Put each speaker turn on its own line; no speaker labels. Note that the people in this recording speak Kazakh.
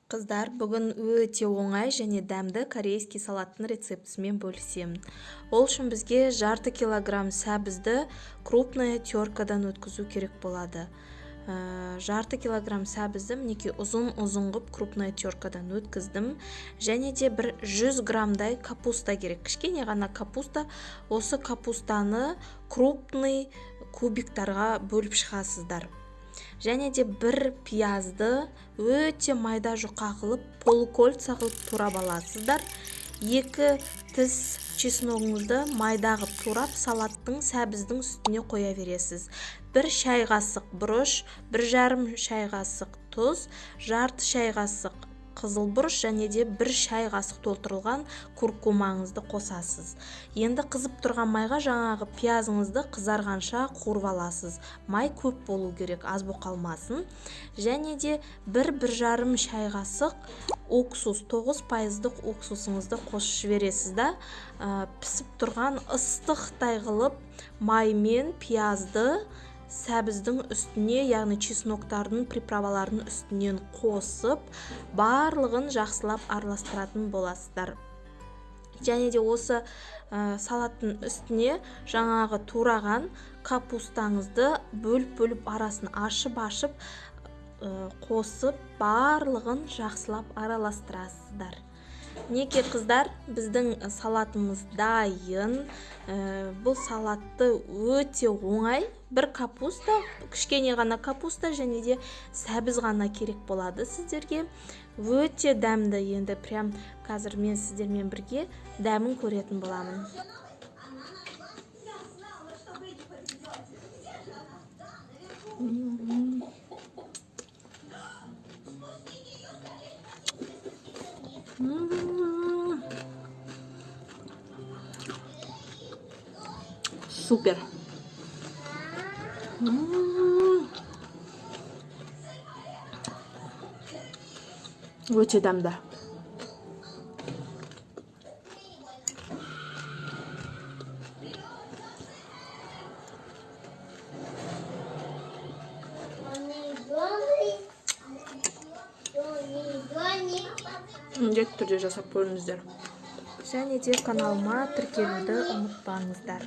Қыздар, бүгін өте оңай және дәмді корейский салаттың рецептісімен бөлісемін. Ол үшін бізге жарты килограмм сәбізді крупная теркадан өткізу керек болады. Жарты килограмм сәбізді мінекей ұзын ғып крупная теркадан өткіздім. Және де бір 100 граммдай капуста керек. Кішкене ғана капуста. Осы капустаны крупный кубиктарға бөліп шығасыздар. Және де бір пиязды өте майда жұқа қылып, полукольца қылып турап аласыздар. 2 тіс чесногыңызды майда қылып турап, салаттың сәбіздің үстіне қоя бересіз. 1 шай қасық бұрыш, 1,5 шай қасық тұз, жарты шай қасық қызыл бұрыш және де 1 шай қасық толтырылған куркумаңызды қосасыз. Енді қызып тұрған майға жаңағы пиязыңызды қызарғанша қуырып аласыз. Май көп болу керек, аз болып қалмасын. Және де 1,5 шай қасық уксус, 9% уксусыңызды қосып жібересіз да, пісіп тұрған ыстықтай қылып маймен пиязды сәбіздің үстіне, яғни чесноктардың приправаларының үстінен қосып, барлығын жақсылап араластыратын боласыздар. Және де осы салаттың үстіне жаңағы тураған капустаңызды бөліп арасын ашып қосып, барлығын жақсылап араластырасыздар. Неке қыздар, біздің салатымыз дайын. Бұл салатты өте оңай. Бір капуста, кішкене ғана капуста және де сәбіз ғана керек болады сіздерге. Өте дәмді. Енді прям қазір мен сіздермен бірге дәмін көретін боламын. Супер. Өте дәмді. Міндетті түрде жасап көріңіздер. Және де каналыма тіркелуді ұмытпаңыздар.